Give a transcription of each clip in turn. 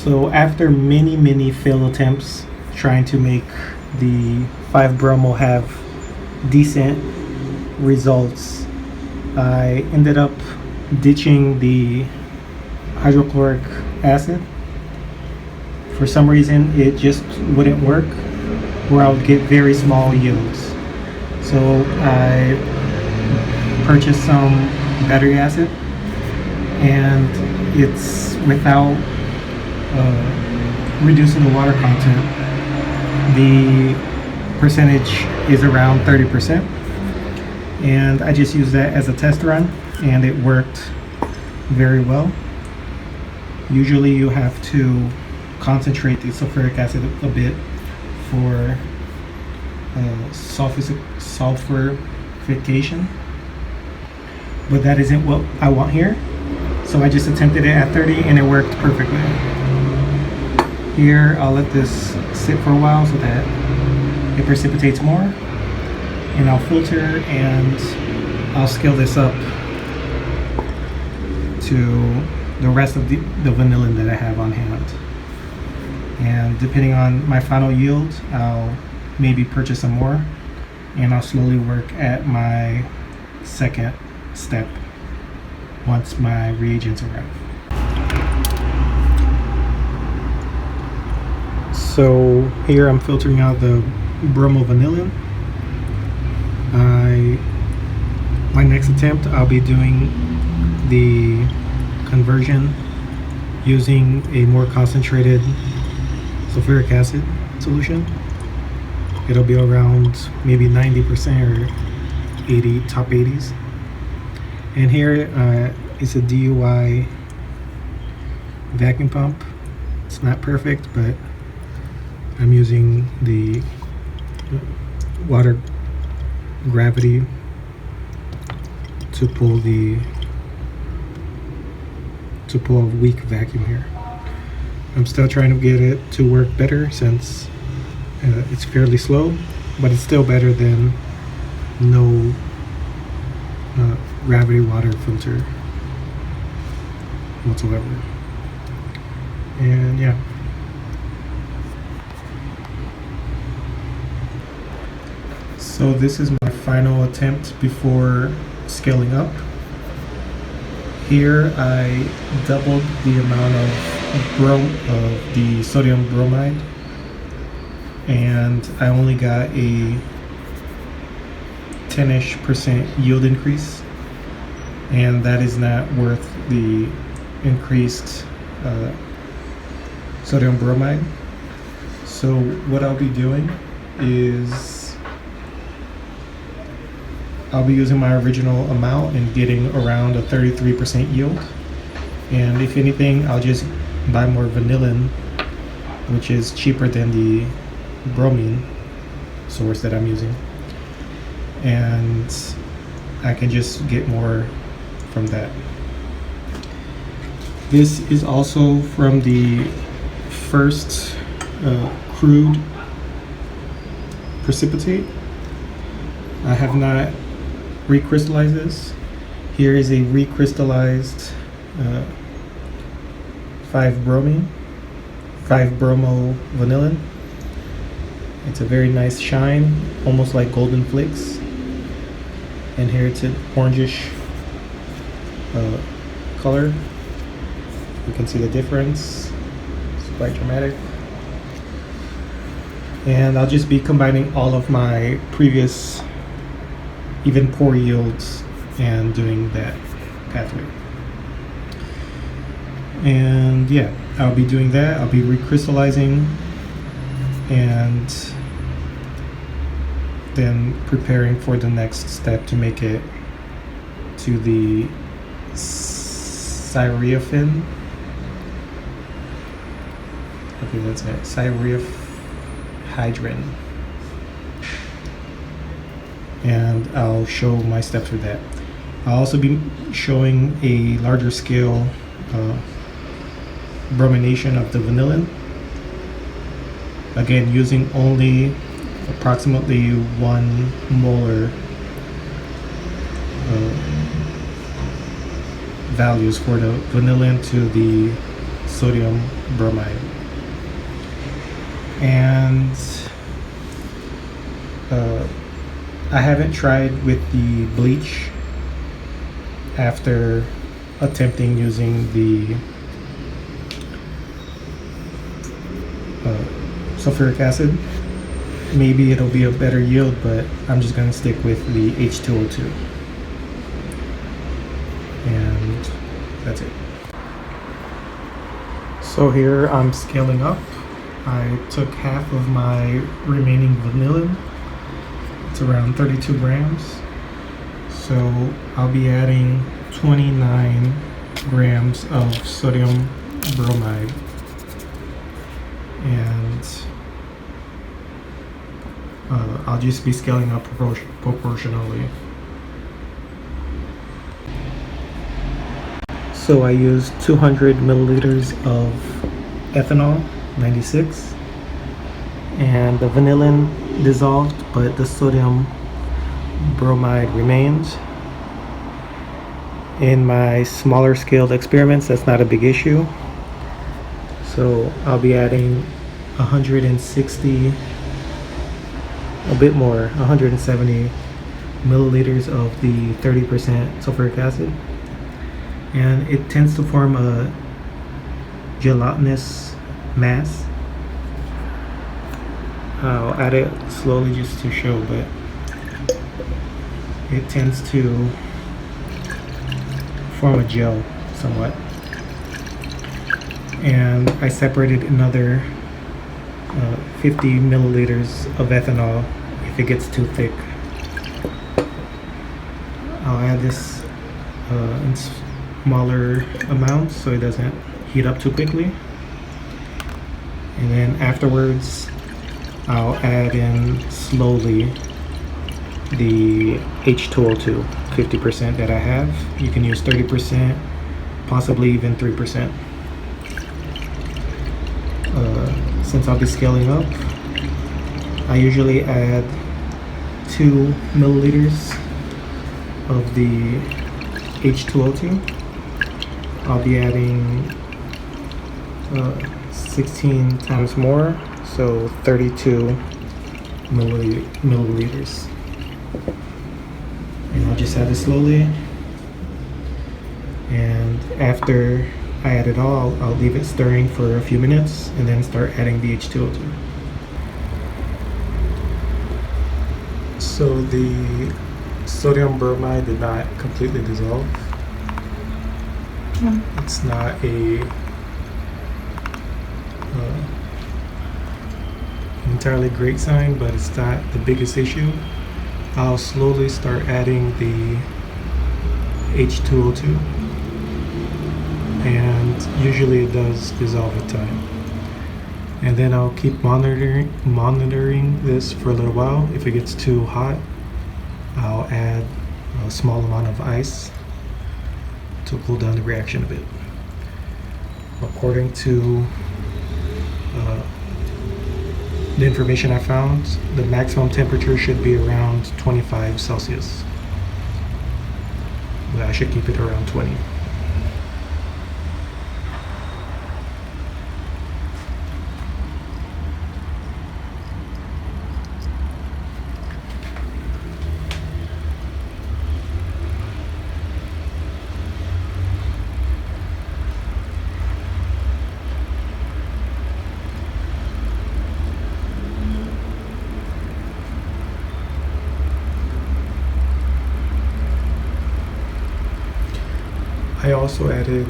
So after many failed attempts trying to make the 5-bromo have decent results, I ended up ditching the hydrochloric acid. For some reason it just wouldn't work, where I would get very small yields. So I purchased some battery acid, and it's without reducing the water content. The percentage is around 30%, and I just used that as a test run, and it worked very well. Usually you have to concentrate the sulfuric acid a bit for sulfurification, but that isn't what I want here. So I just attempted it at 30 and it worked perfectly. Here I'll let this sit for a while so that it precipitates more, and I'll filter and I'll scale this up to the rest of the vanillin that I have on hand. And depending on my final yield, I'll maybe purchase some more, and I'll slowly work at my second step once my reagents arrive. So here I'm filtering out the bromo-vanillin. My next attempt, I'll be doing the conversion using a more concentrated sulfuric acid solution. It'll be around maybe 90% or 80, top 80s. And here it's a DUI vacuum pump. It's not perfect, but I'm using the water gravity to pull a weak vacuum here. I'm still trying to get it to work better since it's fairly slow, but it's still better than no gravity water filter whatsoever. And yeah. So this is my final attempt before scaling up. Here I doubled the amount of the sodium bromide, and I only got a 10-ish% yield increase, and that is not worth the increased sodium bromide. So what I'll be doing is I'll be using my original amount and getting around a 33% yield, and if anything I'll just buy more vanillin, which is cheaper than the bromine source that I'm using, and I can just get more from that. This is also from the first crude precipitate. I have not recrystallized this. Here is a recrystallized 5-bromo vanillin. It's a very nice shine, almost like golden flakes. And here it's an orangish color. You can see the difference. It's quite dramatic. And I'll just be combining all of my previous even poor yields and doing that pathway. And yeah, I'll be doing that. I'll be recrystallizing and then preparing for the next step to make it to the syringaldehyde. Okay, that's it. Syringaldehyde. And I'll show my steps for that. I'll also be showing a larger scale bromination of the vanillin. Again, using only approximately 1 molar values for the vanillin to the sodium bromide. And I haven't tried with the bleach after attempting using the sulfuric acid. Maybe it'll be a better yield, but I'm just going to stick with the H2O2. And that's it. So here I'm scaling up. I took half of my remaining vanillin. It's around 32 grams. So I'll be adding 29 grams of sodium bromide. And I'll just be scaling up proportionally. So I used 200 milliliters of ethanol, 96, and the vanillin dissolved, but the sodium bromide remains. In my smaller scaled experiments, that's not a big issue. So I'll be adding 160, a bit more, 170 milliliters of the 30% sulfuric acid. And it tends to form a gelatinous mass. I'll add it slowly just to show, but it tends to form a gel somewhat. And I separated another 50 milliliters of ethanol if it gets too thick. I'll add this in smaller amounts so it doesn't heat up too quickly. And then afterwards, I'll add in slowly the H2O2, 50% that I have. You can use 30%, possibly even 3%. Since I'll be scaling up, I usually add 2 milliliters of the H2O2. I'll be adding 16 times more, so 32 milliliters. And I'll just add it slowly. And after I add it all, I'll leave it stirring for a few minutes and then start adding the H2O2. So the sodium bromide did not completely dissolve. It's not a entirely great sign, but it's not the biggest issue. I'll slowly start adding the H2O2, and usually it does dissolve with time. And then I'll keep monitoring this for a little while. If it gets too hot, I'll add a small amount of ice to cool down the reaction a bit. According to the information I found, the maximum temperature should be around 25 Celsius. But I should keep it around 20. I also added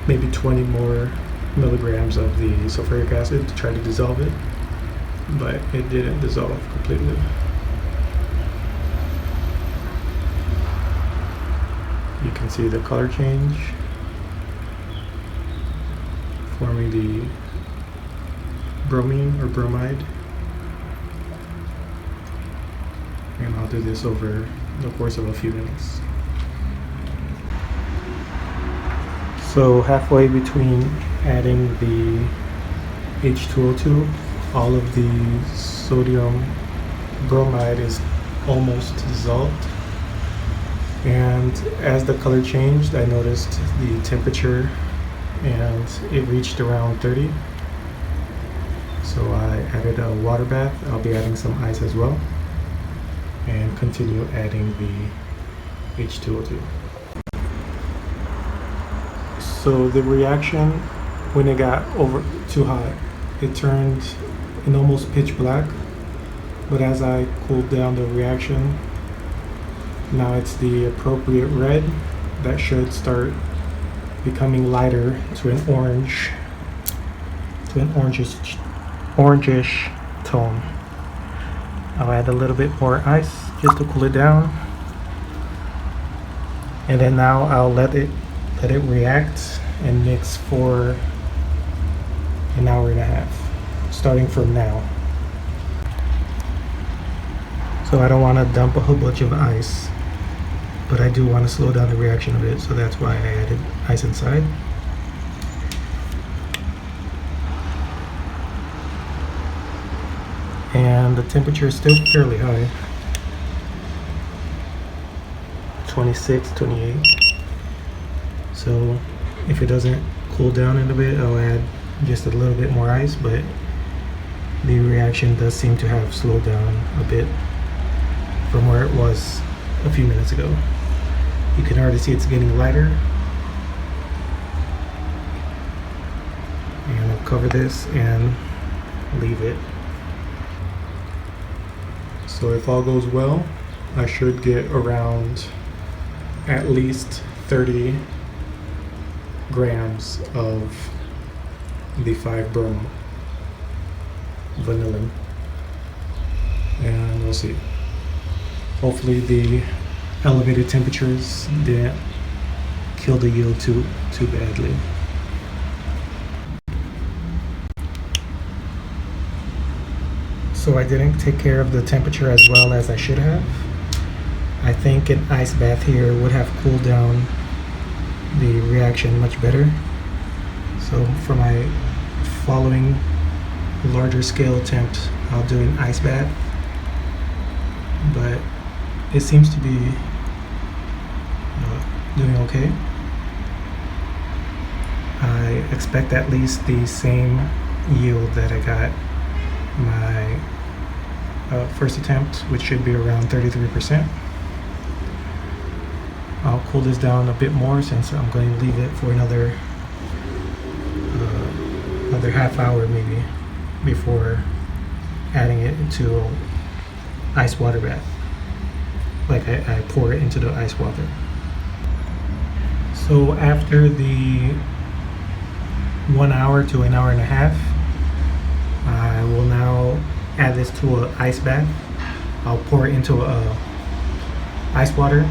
maybe 20 more milligrams of the sulfuric acid to try to dissolve it, but it didn't dissolve completely. You can see the color change, forming the bromine or bromide. And I'll do this over the course of a few minutes. So halfway between adding the H2O2, all of the sodium bromide is almost dissolved. And as the color changed, I noticed the temperature and it reached around 30. So I added a water bath. I'll be adding some ice as well, and continue adding the H2O2. So the reaction, when it got over too hot, it turned an almost pitch black, but as I cooled down the reaction, now it's the appropriate red that should start becoming lighter to an orange, to an orangish tone. I'll add a little bit more ice just to cool it down, and then now I'll let it react and mix for an hour and a half, starting from now. So I don't want to dump a whole bunch of ice, but I do want to slow down the reaction a bit, so that's why I added ice inside. And the temperature is still fairly high, 26, 28. So if it doesn't cool down in a bit, I'll add just a little bit more ice, but the reaction does seem to have slowed down a bit from where it was a few minutes ago. You can already see it's getting lighter. And I'll cover this and leave it. So if all goes well, I should get around at least 30 grams of the 5-brom vanillin, and we'll see. Hopefully the elevated temperatures didn't kill the yield too badly. So I didn't take care of the temperature as well as I should have. I think an ice bath here would have cooled down the reaction much better. So for my following larger scale attempt, I'll do an ice bath, but it seems to be doing okay. I expect at least the same yield that I got my first attempt, which should be around 33%. I'll cool this down a bit more since I'm going to leave it for another half hour maybe before adding it into ice water bath. Like I pour it into the ice water. So after the 1 hour to an hour and a half, I will now add this to an ice bath. I'll pour it into ice water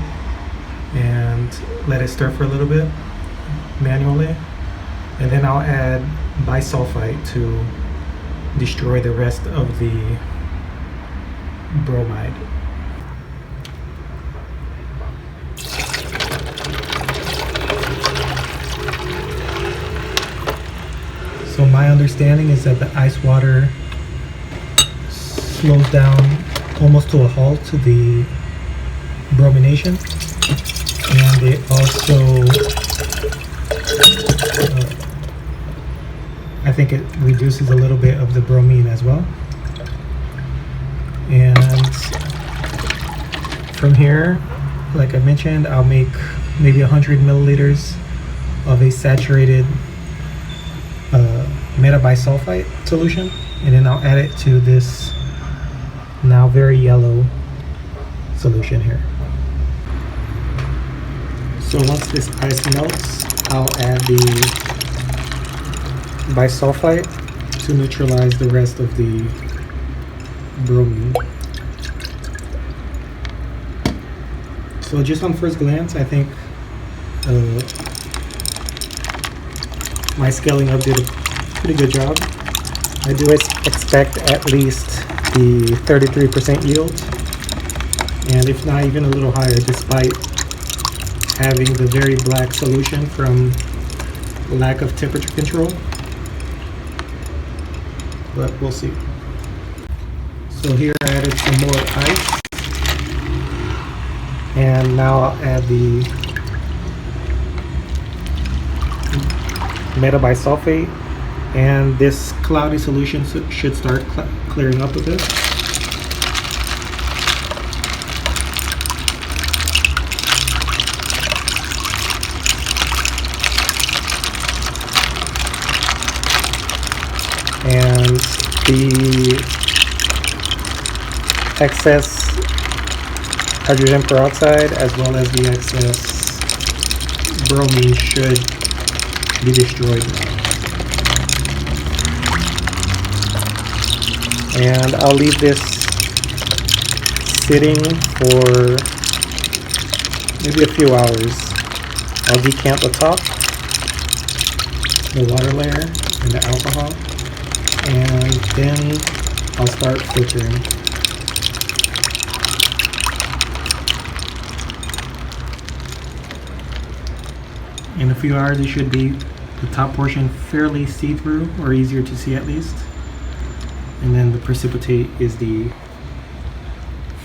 and let it stir for a little bit manually, and then I'll add bisulfite to destroy the rest of the bromide. So my understanding is that the ice water slows down almost to a halt to the bromination, and it also I think it reduces a little bit of the bromine as well. And from here, like I mentioned, I'll make maybe 100 milliliters of a saturated metabisulfite solution, and then I'll add it to this now very yellow solution here. So once this ice melts, I'll add the bisulfite to neutralize the rest of the bromine. So just on first glance, I think my scaling up did a pretty good job. I do expect at least the 33% yield, and if not even a little higher, despite having the very black solution from lack of temperature control. But we'll see. So here I added some more ice, and now I'll add the metabisulfite, and this cloudy solution should start clearing up a bit. And the excess hydrogen peroxide as well as the excess bromine should be destroyed now. And I'll leave this sitting for maybe a few hours. I'll decant the top, the water layer, and the alcohol, and then I'll start filtering. In a few hours, it should be the top portion fairly see-through, or easier to see at least. And then the precipitate is the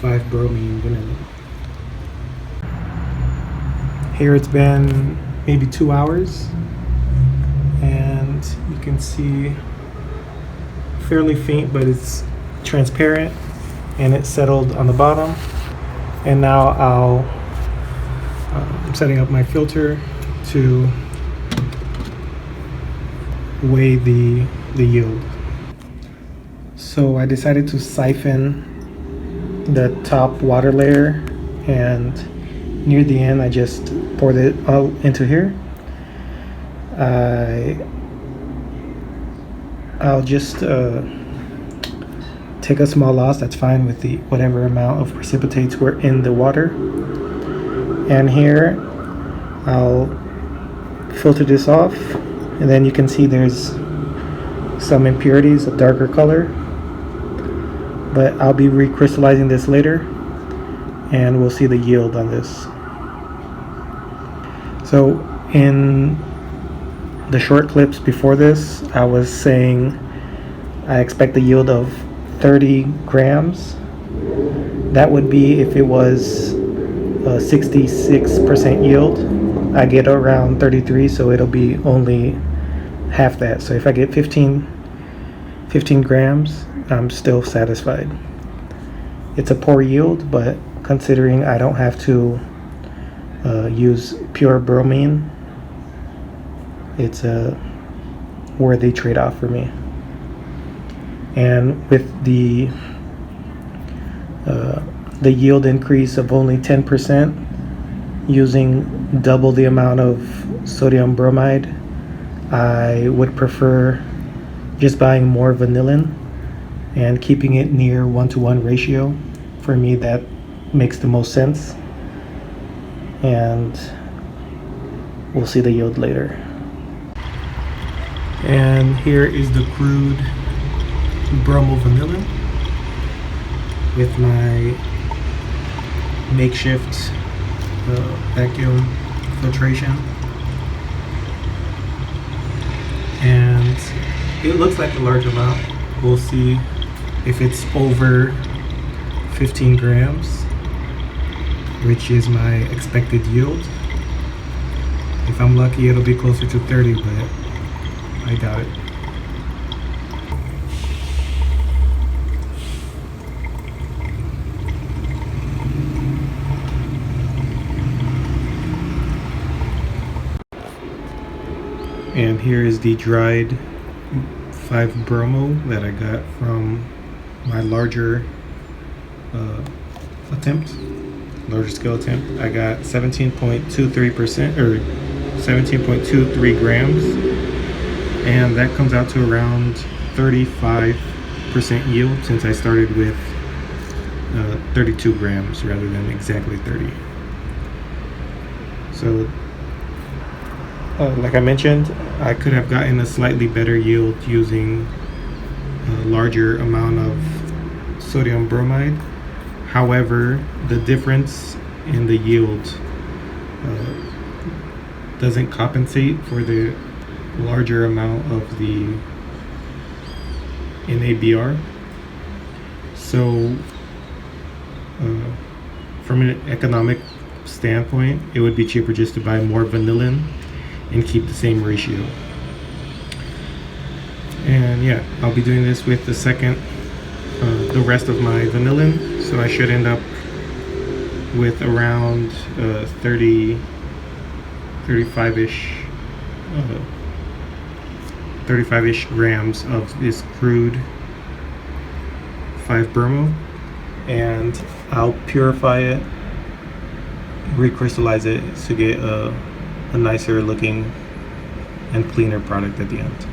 5-bromine vanillin. Here it's been maybe 2 hours, and you can see fairly faint, but it's transparent, and it's settled on the bottom. And now I'm setting up my filter to weigh the yield. So I decided to siphon the top water layer, and near the end I just poured it all into here. I'll just take a small loss, that's fine, with the whatever amount of precipitates were in the water. And here I'll filter this off, and then you can see there's some impurities, a darker color, but I'll be recrystallizing this later and we'll see the yield on this. So in the short clips before this, I was saying I expect the yield of 30 grams. That would be if it was a 66% yield. I get around 33, so it'll be only half that. So if I get 15 grams, I'm still satisfied. It's a poor yield, but considering I don't have to use pure bromine, it's a worthy trade-off for me. And with the yield increase of only 10%, using double the amount of sodium bromide, I would prefer just buying more vanillin and keeping it near 1-to-1 ratio. For me, that makes the most sense, and we'll see the yield later. And here is the crude bromo vanillin with my makeshift vacuum filtration, and it looks like a large amount. We'll see if it's over 15 grams, which is my expected yield. If I'm lucky, it'll be closer to 30, but I doubt it. And here is the dried 5-bromo that I got from my larger larger scale attempt. I got 17.23% or 17.23 grams, and that comes out to around 35% yield, since I started with 32 grams rather than exactly 30. So like I mentioned, I could have gotten a slightly better yield using a larger amount of sodium bromide. However, the difference in the yield doesn't compensate for the larger amount of the NaBr. So from an economic standpoint, it would be cheaper just to buy more vanillin and keep the same ratio. And yeah, I'll be doing this with the rest of my vanillin, so I should end up with around 35-ish grams of this crude 5-bromo, and I'll purify it, recrystallize it to get a nicer looking and cleaner product at the end.